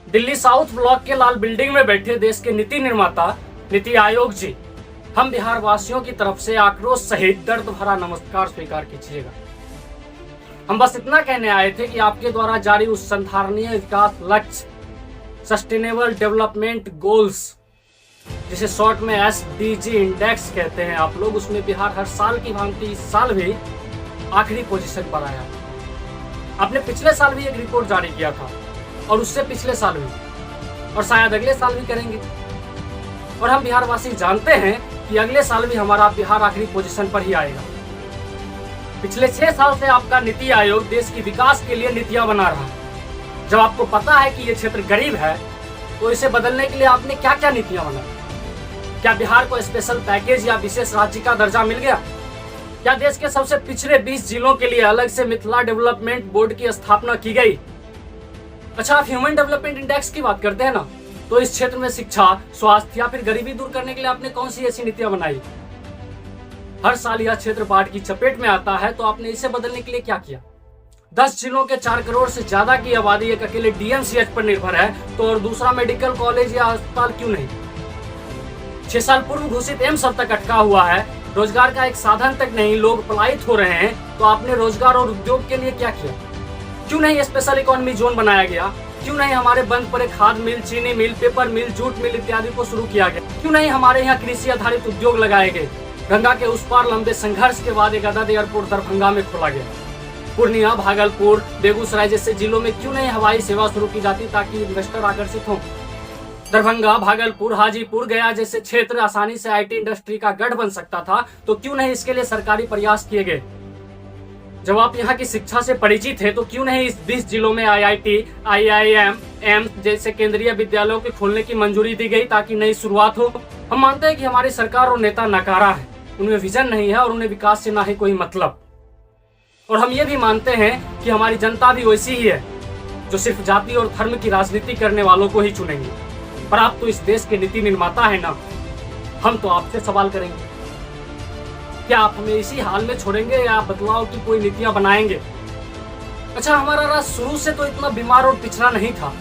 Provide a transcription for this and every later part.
Delhi south block के लाल building में बैठे देश के नीति निर्माता नीति आयोग जी, हम बिहार वासियों की तरफ से आक्रोश सहित दर्द भरा नमस्कार स्वीकार कीजिएगा। हम बस इतना कहने आए थे कि आपके द्वारा जारी उस संधारणीय विकास लक्ष्य सस्टेनेबल डेवलपमेंट गोल्स, जिसे शॉर्ट में SDG इंडेक्स कहते हैं आप लोग, उसमें बिहार हर साल की भांति इस साल भी आखिरी पोजीशन पर आया। आपने पिछले साल भी एक रिपोर्ट जारी किया था और उससे पिछले साल भी, और शायद अगले साल भी करेंगे। और हम बिहार वासी जानते हैं कि अगले साल भी हमारा बिहार आखिरी पोजीशन पर ही आएगा। पिछले 6 साल से आपका नीति आयोग देश की विकास के लिए नीतियां बना रहा है। जब आपको पता है कि ये क्षेत्र गरीब है तो इसे बदलने के लिए आपने क्या क्या नीतियां बनाई? क्या बिहार को स्पेशल पैकेज या विशेष राज्य का दर्जा मिल गया? क्या देश के सबसे पिछड़े 20 जिलों के लिए अलग से मिथिला डेवलपमेंट बोर्ड की स्थापना की गई? अच्छा, आप ह्यूमन डेवलपमेंट इंडेक्स की बात करते हैं ना, तो इस क्षेत्र में शिक्षा, स्वास्थ्य या फिर गरीबी दूर करने के लिए आपने कौन सी ऐसी नीतियां बनाई? हर साल यह क्षेत्र बाढ़ की चपेट में आता है, तो आपने इसे बदलने के लिए क्या किया? 10 जिलों के 4 करोड़ से ज्यादा की आबादी एक अकेले DMCH पर निर्भर है, तो और दूसरा मेडिकल कॉलेज या अस्पताल क्यों नहीं? 6 साल पूर्व घोषित एम्स अब तक अटका हुआ है, रोजगार का एक साधन तक नहीं, लोग पलायित हो रहे हैं, तो आपने रोजगार और उद्योग के लिए क्या किया? क्यों नहीं स्पेशल इकोनॉमी जोन बनाया गया? क्यों नहीं हमारे बंद पड़े खाद मिल, चीनी मिल, पेपर मिल, जूट मिल इत्यादि को शुरू किया गया? क्यों नहीं हमारे यहाँ कृषि आधारित उद्योग लगाए गए? गंगा के उस पार लंबे संघर्ष के बाद एक आजाद एयरपोर्ट दरभंगा में खोला गया। पूर्णिया, भागलपुर, बेगूसराय जैसे जिलों में क्यों नहीं हवाई सेवा शुरू की जाती ताकि इन्वेस्टर आकर्षित हों? दरभंगा, भागलपुर, हाजीपुर, गया जैसे क्षेत्र आसानी से IT इंडस्ट्री का गढ़ बन सकता था, तो क्यों नहीं इसके लिए सरकारी प्रयास किए गए? जब आप यहाँ की शिक्षा से परिचित हैं, तो क्यों नहीं इस 20 जिलों में IIT, IIM, एम्स जैसे केंद्रीय विद्यालयों के खोलने की मंजूरी दी गई ताकि नई शुरुआत हो? हम मानते हैं कि हमारी सरकार और नेता नकारा है, उनमें विजन नहीं है और उन्हें विकास से ना ही कोई मतलब। और हम ये भी मानते हैं कि हमारी जनता भी वैसी ही है, जो सिर्फ जाति और धर्म की राजनीति करने वालों को ही चुनेंगे। पर आप तो इस देश के नीति निर्माता है ना, हम तो आपसे सवाल करेंगे, क्या आप हमें इसी हाल में छोड़ेंगे या बदलाव की कोई नीतियां बनाएंगे? अच्छा, हमारा राज्य शुरू से तो इतना बीमार और पिछड़ा नहीं था।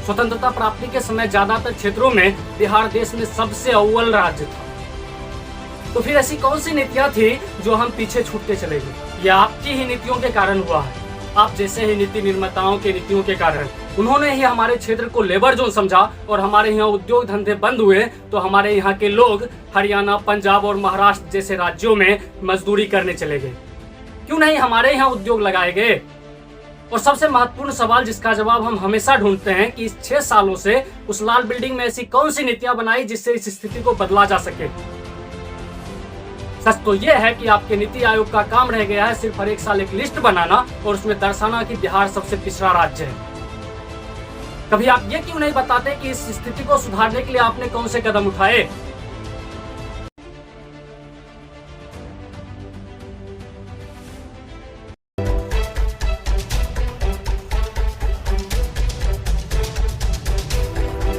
स्वतंत्रता प्राप्ति के समय ज्यादातर क्षेत्रों में बिहार देश में सबसे अव्वल राज्य था। तो फिर ऐसी कौन सी नीतियां थी जो हम पीछे छूटते चले गए? यह आपकी ही नीतियों के कारण हुआ है। आप जैसे ही नीति निर्माताओं के नीतियों के कारण उन्होंने ही हमारे क्षेत्र को लेबर जोन समझा और हमारे यहाँ उद्योग धंधे बंद हुए, तो हमारे यहाँ के लोग हरियाणा, पंजाब और महाराष्ट्र जैसे राज्यों में मजदूरी करने चले गए। क्यों नहीं हमारे यहाँ उद्योग लगाए गए? और सबसे महत्वपूर्ण सवाल जिसका जवाब हम हमेशा ढूंढते हैं कि इस 6 सालों से उस लाल बिल्डिंग में ऐसी कौन सी नीतियां बनाई जिससे इस स्थिति को बदला जा सके? सच तो यह है कि आपके नीति आयोग का काम रह गया है सिर्फ हर एक साल एक लिस्ट बनाना और उसमें दर्शाना कि बिहार सबसे पिछड़ा राज्य है। कभी आप ये क्यों नहीं बताते कि इस स्थिति को सुधारने के लिए आपने कौन से कदम उठाए?